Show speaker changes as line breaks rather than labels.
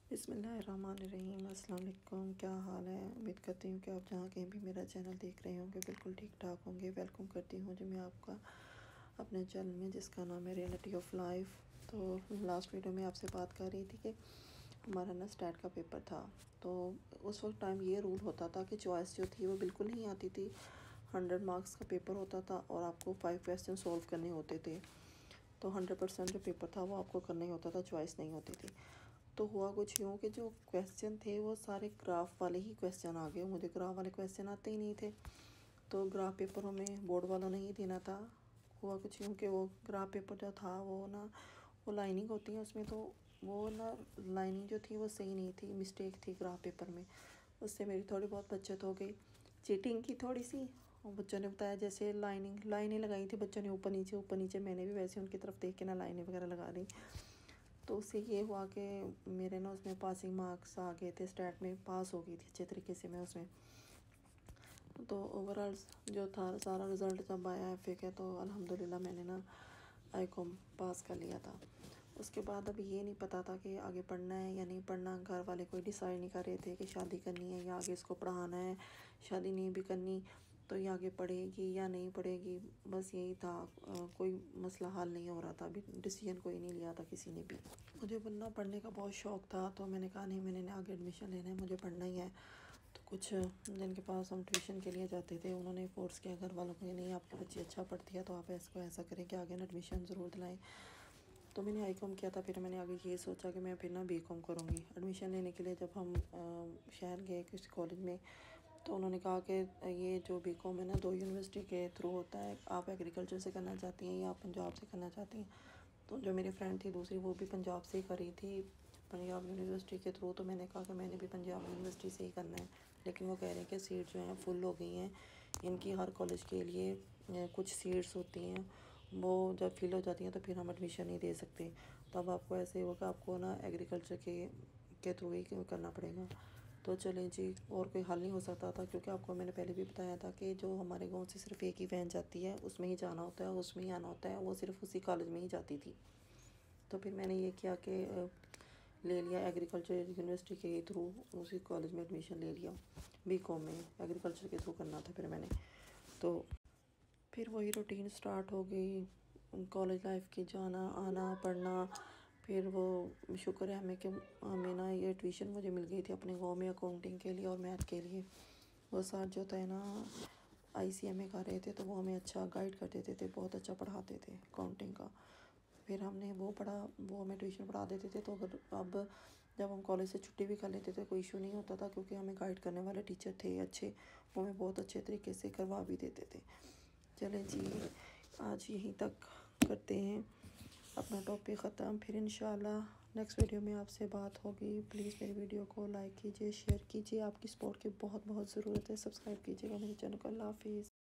बिस्मिल्लाहिर्रहमानिर्रहीम। अस्सलाम वालेकुम। क्या हाल है? उम्मीद करती हूँ कि आप जहाँ कहीं भी मेरा चैनल देख रहे होंगे बिल्कुल ठीक ठाक होंगे। वेलकम करती हूँ जो मैं आपका अपने चैनल में, जिसका नाम है रियलिटी ऑफ लाइफ। तो लास्ट वीडियो में आपसे बात कर रही थी कि हमारा ना स्टैट का पेपर था। तो उस वक्त टाइम ये रूल होता था कि चॉइस जो थी वो बिल्कुल नहीं आती थी। 100 मार्क्स का पेपर होता था और आपको 5 क्वेश्चन सॉल्व करने होते थे। तो 100% जो पेपर था वो आपको करना ही होता था, चॉइस नहीं होती थी। तो हुआ कुछ यूँ कि जो क्वेश्चन थे वो सारे ग्राफ वाले ही क्वेश्चन आ गए। मुझे ग्राफ वाले क्वेश्चन आते ही नहीं थे, तो ग्राफ पेपर हमें बोर्ड वालों ने ही देना था। हुआ कुछ यूँ कि वो ग्राफ पेपर जो था वो लाइनिंग होती है उसमें, तो वो ना लाइनिंग जो थी वो सही नहीं थी, मिस्टेक थी ग्राफ पेपर में। उससे मेरी थोड़ी बहुत बचत हो गई। चीटिंग की थोड़ी सी, और बच्चों ने बताया जैसे लाइनें लगाई थी बच्चों ने, ऊपर नीचे मैंने भी वैसे उनकी तरफ देख के ना लाइनें वगैरह लगा दी। तो उससे ये हुआ कि मेरे ना उसमें पासिंग मार्क्स आ गए थे, स्टैट में पास हो गई थी अच्छे तरीके से मैं उसमें। तो ओवरऑल जो था सारा रिज़ल्ट जब आया एफ के, तो अल्हम्दुलिल्लाह मैंने ना आईकॉम पास कर लिया था। उसके बाद अब ये नहीं पता था कि आगे पढ़ना है या नहीं पढ़ना। घर वाले कोई डिसाइड नहीं कर रहे थे कि शादी करनी है या आगे इसको पढ़ाना है। शादी नहीं भी करनी तो ये आगे पढ़ेगी या नहीं पढ़ेगी, बस यही था। कोई मसला हल नहीं हो रहा था, अभी डिसीजन कोई नहीं लिया था किसी ने भी। मुझे बनना पढ़ने का बहुत शौक़ था, तो मैंने कहा नहीं, मैंने आगे एडमिशन लेना है, मुझे पढ़ना ही है। तो कुछ जिनके पास हम ट्यूशन के लिए जाते थे उन्होंने फ़ोर्स किया घर वालों को, नहीं आपकी बच्ची अच्छा पढ़ती है तो आप इसको ऐसा करें कि आगे ना एडमिशन ज़रूर दिलाएं। तो मैंने आईकॉम किया था। फिर मैंने आगे ये सोचा कि मैं फिर ना बीकॉम करूँगी। एडमिशन लेने के लिए जब हम शहर गए किसी कॉलेज में, तो उन्होंने कहा कि ये जो बीकॉम है ना 2 यूनिवर्सिटी के थ्रू होता है, आप एग्रीकल्चर से करना चाहती हैं या आप पंजाब से करना चाहती हैं। तो जो मेरी फ्रेंड थी दूसरी वो भी पंजाब से ही करी थी, पंजाब यूनिवर्सिटी के थ्रू। तो मैंने कहा कि मैंने भी पंजाब यूनिवर्सिटी से ही करना है, लेकिन वो कह रहे हैं कि सीट जो हैं फुल हो गई हैं इनकी। हर कॉलेज के लिए कुछ सीट्स होती हैं, वो जब फिल हो जाती हैं तो फिर हम एडमिशन नहीं दे सकते। तो अब आपको ऐसे होगा, आपको ना एग्रीकल्चर के थ्रू ही करना पड़ेगा। तो चलें जी, और कोई हल नहीं हो सकता था, क्योंकि आपको मैंने पहले भी बताया था कि जो हमारे गांव से सिर्फ एक ही वैन जाती है, उसमें ही जाना होता है, उसमें ही आना होता है, वो सिर्फ उसी कॉलेज में ही जाती थी। तो फिर मैंने ये किया कि ले लिया एग्रीकल्चर यूनिवर्सिटी के थ्रू, उसी कॉलेज में एडमिशन ले लिया। बीकॉम में एग्रीकल्चर के थ्रू करना था फिर मैंने। तो फिर वही रूटीन स्टार्ट हो गई कॉलेज लाइफ की, जाना आना पढ़ना। फिर वो शुक्र है हमें कि हमें ना ये ट्यूशन मुझे मिल गई थी अपने गांव में अकाउंटिंग के लिए और मैथ के लिए। वो सर जो थे ना ICMA कर रहे थे, तो वो हमें अच्छा गाइड कर देते थे, बहुत अच्छा पढ़ाते थे अकाउंटिंग का। फिर हमने वो पढ़ा, वो हमें ट्यूशन पढ़ा देते थे। तो अगर अब जब हम कॉलेज से छुट्टी भी कर लेते थे कोई इशू नहीं होता था, क्योंकि हमें गाइड करने वाले टीचर थे अच्छे, वो हमें बहुत अच्छे तरीके से करवा भी देते थे। चलें जी, आज यहीं तक करते हैं अपना टॉपिक ख़त्म। फिर इंशाल्लाह नेक्स्ट वीडियो में आपसे बात होगी। प्लीज़ मेरी वीडियो को लाइक कीजिए, शेयर कीजिए, आपकी सपोर्ट की बहुत बहुत ज़रूरत है। सब्सक्राइब कीजिएगा मेरे चैनल को। अल्लाह हाफिज़।